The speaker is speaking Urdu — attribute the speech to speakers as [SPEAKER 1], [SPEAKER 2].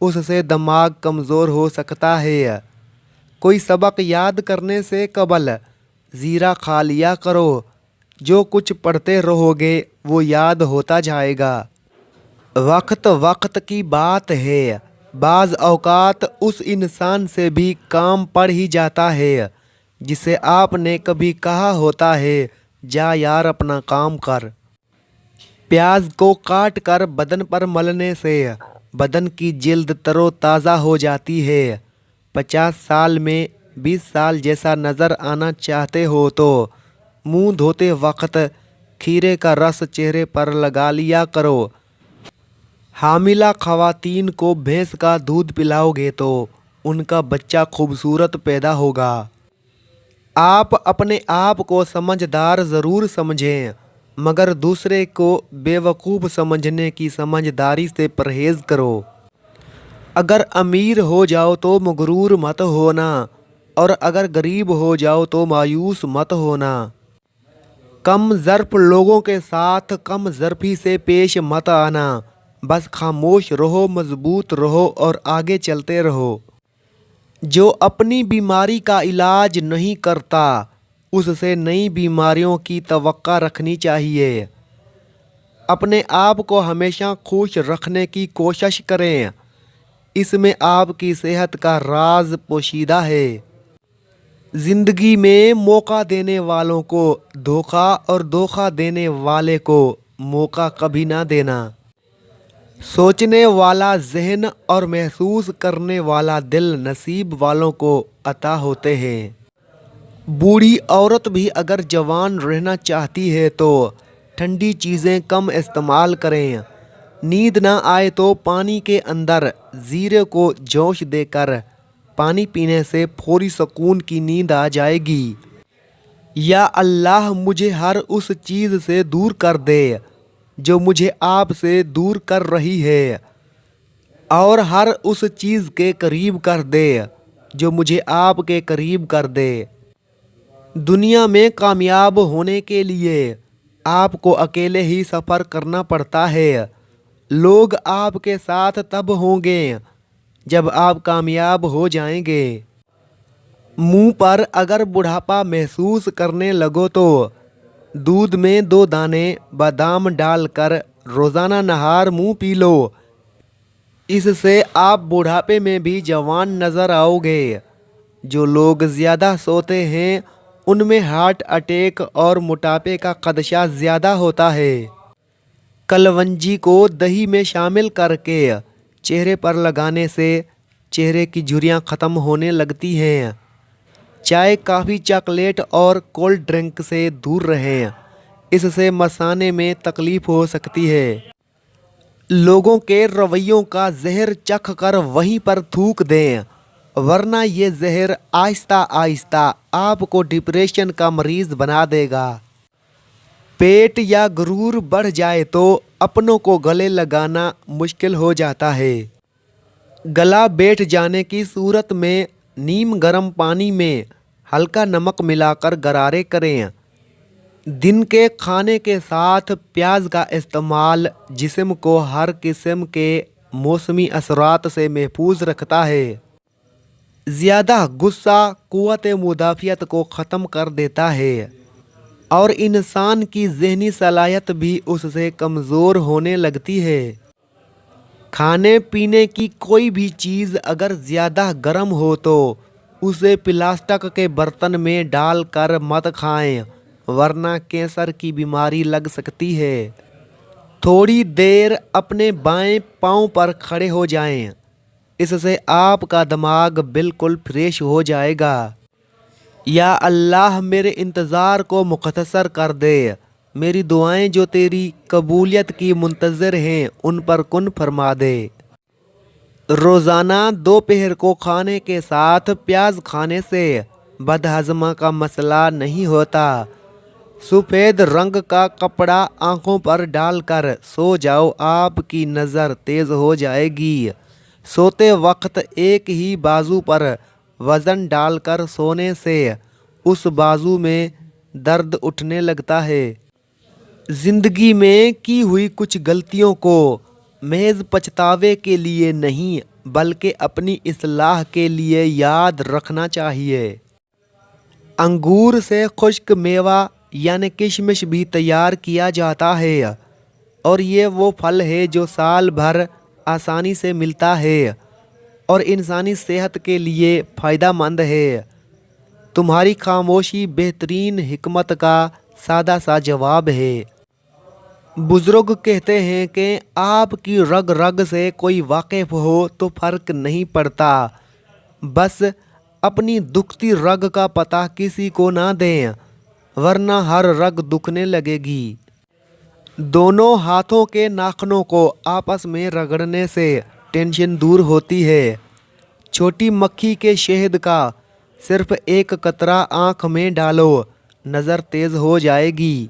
[SPEAKER 1] اس سے دماغ کمزور ہو سکتا ہے۔ کوئی سبق یاد کرنے سے قبل زیرہ کھا لیا کرو، جو کچھ پڑھتے رہو گے وہ یاد ہوتا جائے گا۔ وقت وقت کی بات ہے، بعض اوقات اس انسان سے بھی کام پڑ ہی جاتا ہے جسے آپ نے کبھی کہا ہوتا ہے جا یار اپنا کام کر۔ پیاز کو کاٹ کر بدن پر ملنے سے بدن کی جلد تر و تازہ ہو جاتی ہے۔ 50 سال میں 20 سال جیسا نظر آنا چاہتے ہو تو منہ دھوتے وقت کھیرے کا رس چہرے پر لگا لیا کرو۔ حاملہ خواتین کو بھینس کا دودھ پلاؤ گے تو ان کا بچہ خوبصورت پیدا ہوگا۔ آپ اپنے آپ کو سمجھدار ضرور سمجھیں، مگر دوسرے کو بے وقوف سمجھنے کی سمجھداری سے پرہیز کرو۔ اگر امیر ہو جاؤ تو مغرور مت ہونا، اور اگر غریب ہو جاؤ تو مایوس مت ہونا۔ کم ظرف لوگوں کے ساتھ کم ظرفی سے پیش مت آنا، بس خاموش رہو، مضبوط رہو اور آگے چلتے رہو۔ جو اپنی بیماری کا علاج نہیں کرتا اس سے نئی بیماریوں کی توقع رکھنی چاہیے۔ اپنے آپ کو ہمیشہ خوش رکھنے کی کوشش کریں، اس میں آپ کی صحت کا راز پوشیدہ ہے۔ زندگی میں موقع دینے والوں کو دھوکہ اور دھوکہ دینے والے کو موقع کبھی نہ دینا۔ سوچنے والا ذہن اور محسوس کرنے والا دل نصیب والوں کو عطا ہوتے ہیں۔ بوڑھی عورت بھی اگر جوان رہنا چاہتی ہے تو ٹھنڈی چیزیں کم استعمال کریں۔ نیند نہ آئے تو پانی کے اندر زیرے کو جوش دے کر پانی پینے سے فوری سکون کی نیند آ جائے گی۔ یا اللہ مجھے ہر اس چیز سے دور کر دے جو مجھے آپ سے دور کر رہی ہے، اور ہر اس چیز کے قریب کر دے جو مجھے آپ کے قریب کر دے۔ دنیا میں کامیاب ہونے کے لیے آپ کو اکیلے ہی سفر کرنا پڑتا ہے۔ لوگ آپ کے ساتھ تب ہوں گے جب آپ کامیاب ہو جائیں گے۔ منہ پر اگر بڑھاپا محسوس کرنے لگو تو دودھ میں 2 دانے بادام ڈال کر روزانہ نہار منہ پی لو، اس سے آپ بڑھاپے میں بھی جوان نظر آؤ گے۔ جو لوگ زیادہ سوتے ہیں ان میں ہارٹ اٹیک اور موٹاپے کا خدشہ زیادہ ہوتا ہے۔ کلونجی کو دہی میں شامل کر کے چہرے پر لگانے سے چہرے کی جھریاں ختم ہونے لگتی ہیں۔ چائے، کافی، چاکلیٹ اور کولڈ ڈرنک سے دور رہیں، اس سے مثانے میں تکلیف ہو سکتی ہے۔ لوگوں کے رویوں کا زہر چکھ کر وہیں پر تھوک دیں، ورنہ یہ زہر آہستہ آہستہ آپ کو ڈپریشن کا مریض بنا دے گا۔ پیٹ یا غرور بڑھ جائے تو اپنوں کو گلے لگانا مشکل ہو جاتا ہے۔ گلا بیٹھ جانے کی صورت میں نیم گرم پانی میں ہلکا نمک ملا کر غرارے کریں۔ دن کے کھانے کے ساتھ پیاز کا استعمال جسم کو ہر قسم کے موسمی اثرات سے محفوظ رکھتا ہے۔ زیادہ غصہ قوت مدافعت کو ختم کر دیتا ہے اور انسان کی ذہنی صلاحیت بھی اس سے کمزور ہونے لگتی ہے۔ کھانے پینے کی کوئی بھی چیز اگر زیادہ گرم ہو تو اسے پلاسٹک کے برتن میں ڈال کر مت کھائیں، ورنہ کینسر کی بیماری لگ سکتی ہے۔ تھوڑی دیر اپنے بائیں پاؤں پر کھڑے ہو جائیں، اس سے آپ کا دماغ بالکل فریش ہو جائے گا۔ یا اللہ میرے انتظار کو مختصر کر دے، میری دعائیں جو تیری قبولیت کی منتظر ہیں ان پر کن فرما دے۔ روزانہ دوپہر کو کھانے کے ساتھ پیاز کھانے سے بد ہضمی کا مسئلہ نہیں ہوتا۔ سفید رنگ کا کپڑا آنکھوں پر ڈال کر سو جاؤ، آپ کی نظر تیز ہو جائے گی۔ سوتے وقت ایک ہی بازو پر وزن ڈال کر سونے سے اس بازو میں درد اٹھنے لگتا ہے۔ زندگی میں کی ہوئی کچھ غلطیوں کو محض پچھتاوے کے لیے نہیں بلکہ اپنی اصلاح کے لیے یاد رکھنا چاہیے۔ انگور سے خشک میوہ یعنی کشمش بھی تیار کیا جاتا ہے، اور یہ وہ پھل ہے جو سال بھر آسانی سے ملتا ہے اور انسانی صحت کے لیے فائدہ مند ہے۔ تمہاری خاموشی بہترین حکمت کا سادہ سا جواب ہے۔ بزرگ کہتے ہیں کہ آپ کی رگ رگ سے کوئی واقف ہو تو فرق نہیں پڑتا، بس اپنی دکھتی رگ کا پتہ کسی کو نہ دیں ورنہ ہر رگ دکھنے لگے گی۔ دونوں ہاتھوں کے ناخنوں کو آپس میں رگڑنے سے ٹینشن دور ہوتی ہے۔ چھوٹی مکھی کے شہد کا صرف ایک قطرہ آنکھ میں ڈالو، نظر تیز ہو جائے گی۔